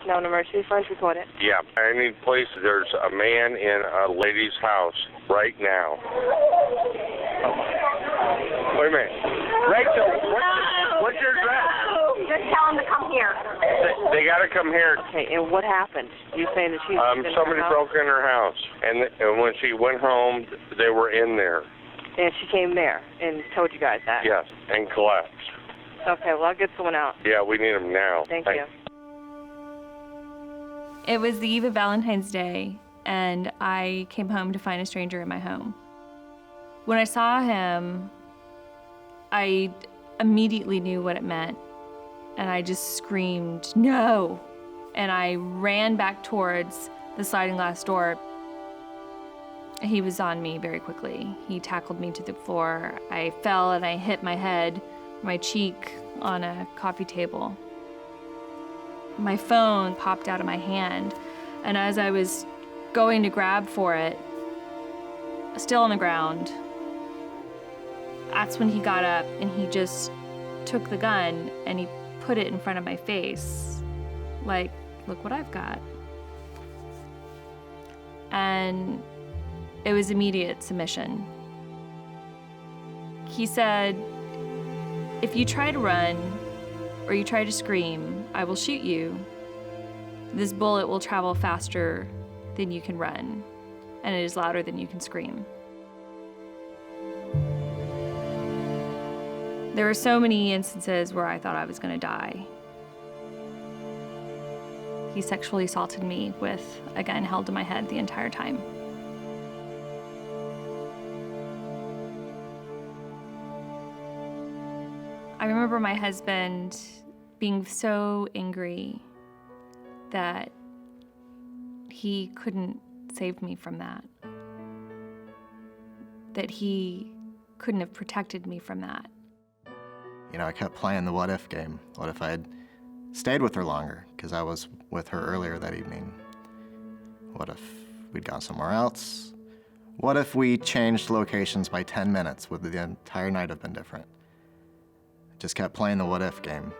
No, an emergency phone, report it. Yeah, I need police. There's a man in a lady's house right now. Wait a minute. Rachel, what's your address? Just tell him to come here. They got to come here. Okay, and what happened? You saying that she Somebody broke in her house, and when she went home, they were in there. And she came there and told you guys that? Yes, and collapsed. Okay, well, I'll get someone out. Yeah, we need them now. Thank you. It was the eve of Valentine's Day, and I came home to find a stranger in my home. When I saw him, I immediately knew what it meant, and I just screamed, "No!" And I ran back towards the sliding glass door. He was on me very quickly. He tackled me to the floor. I fell and I hit my head, my cheek on a coffee table. My phone popped out of my hand, and as I was going to grab for it, still on the ground, that's when he got up and he just took the gun and he put it in front of my face. Like, look what I've got. And it was immediate submission. He said, "If you try to run or you try to scream, I will shoot you. This bullet will travel faster than you can run, and it is louder than you can scream." There were so many instances where I thought I was gonna die. He sexually assaulted me with a gun held to my head the entire time. I remember my husband being so angry that he couldn't save me from that, that he couldn't have protected me from that. You know, I kept playing the what if game. What if I had stayed with her longer, because I was with her earlier that evening? What if we'd gone somewhere else? What if we changed locations by 10 minutes? Would the entire night have been different? Just kept playing the what if game.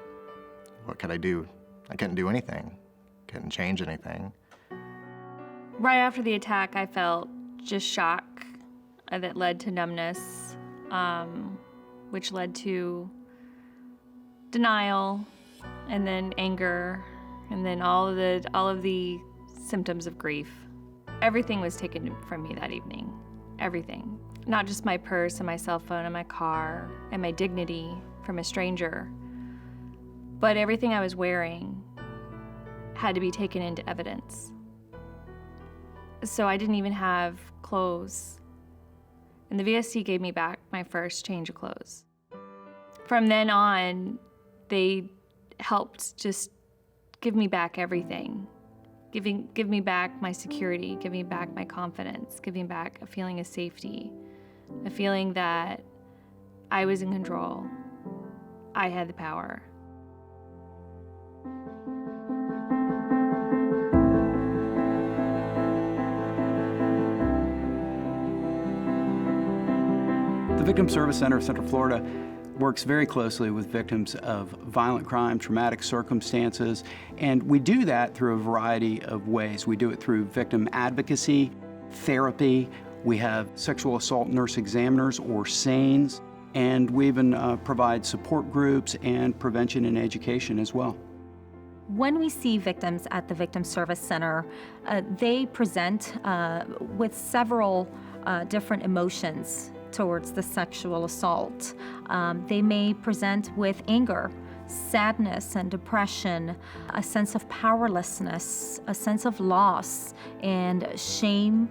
What could I do? I couldn't do anything. Couldn't change anything. Right after the attack, I felt just shock that led to numbness, which led to denial, and then anger, and then all of the symptoms of grief. Everything was taken from me that evening. Everything. Not just my purse and my cell phone and my car and my dignity from a stranger, but everything I was wearing had to be taken into evidence. So I didn't even have clothes. And the VSC gave me back my first change of clothes. From then on, they helped just give me back everything. Give me back my security, give me back my confidence, give me back a feeling of safety, a feeling that I was in control. I had the power. The Victim Service Center of Central Florida works very closely with victims of violent crime, traumatic circumstances, and we do that through a variety of ways. We do it through victim advocacy, therapy, we have sexual assault nurse examiners, or SANEs, and we even provide support groups and prevention and education as well. When we see victims at the Victim Service Center, they present with several different emotions towards the sexual assault. They may present with anger, sadness and depression, a sense of powerlessness, a sense of loss, and shame,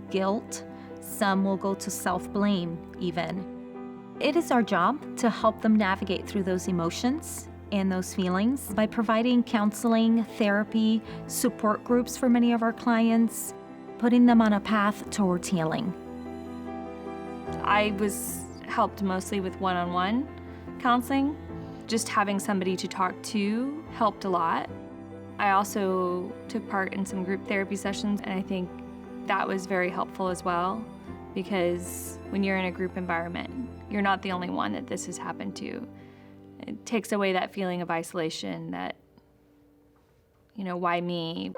guilt. Some will go to self-blame even. It is our job to help them navigate through those emotions and those feelings by providing counseling, therapy, support groups for many of our clients, putting them on a path towards healing. I was helped mostly with one-on-one counseling. Just having somebody to talk to helped a lot. I also took part in some group therapy sessions, and I think that was very helpful as well, because when you're in a group environment, you're not the only one that this has happened to. It takes away that feeling of isolation that, why me?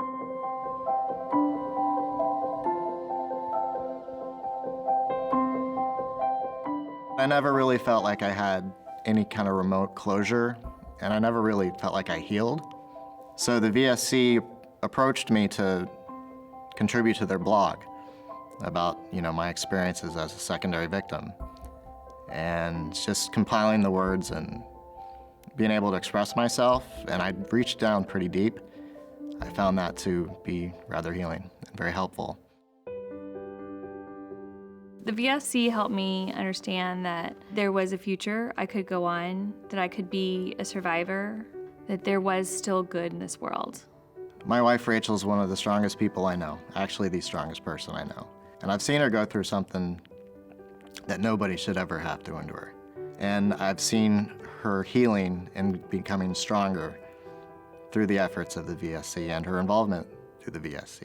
I never really felt like I had any kind of remote closure, and I never really felt like I healed. So the VSC approached me to contribute to their blog about, my experiences as a secondary victim. And just compiling the words and being able to express myself, and I reached down pretty deep. I found that to be rather healing and very helpful. The VSC helped me understand that there was a future I could go on, that I could be a survivor, that there was still good in this world. My wife Rachel is one of the strongest people I know, actually the strongest person I know. And I've seen her go through something that nobody should ever have to endure. And I've seen her healing and becoming stronger through the efforts of the VSC and her involvement through the VSC.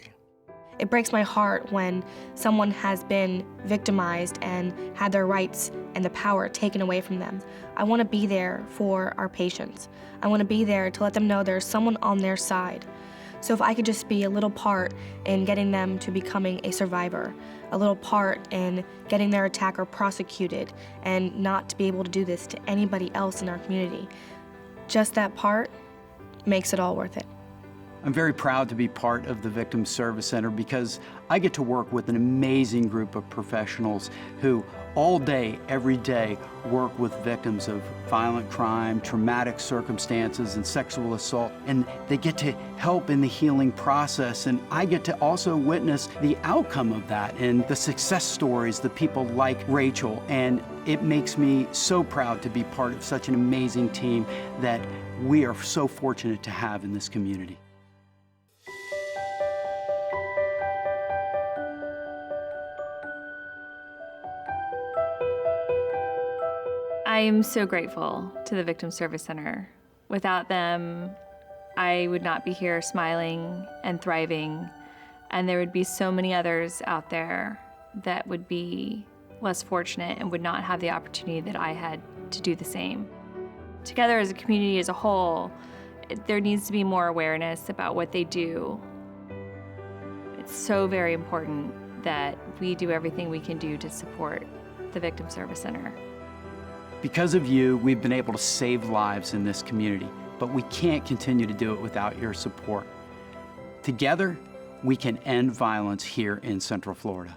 It breaks my heart when someone has been victimized and had their rights and the power taken away from them. I want to be there for our patients. I want to be there to let them know there's someone on their side. So if I could just be a little part in getting them to becoming a survivor, a little part in getting their attacker prosecuted, and not to be able to do this to anybody else in our community, just that part makes it all worth it. I'm very proud to be part of the Victim Service Center because I get to work with an amazing group of professionals who all day, every day, work with victims of violent crime, traumatic circumstances, and sexual assault. And they get to help in the healing process. And I get to also witness the outcome of that and the success stories, the people like Rachel. And it makes me so proud to be part of such an amazing team that we are so fortunate to have in this community. I am so grateful to the Victim Service Center. Without them, I would not be here smiling and thriving, and there would be so many others out there that would be less fortunate and would not have the opportunity that I had to do the same. Together as a community as a whole, there needs to be more awareness about what they do. It's so very important that we do everything we can do to support the Victim Service Center. Because of you, we've been able to save lives in this community, but we can't continue to do it without your support. Together, we can end violence here in Central Florida.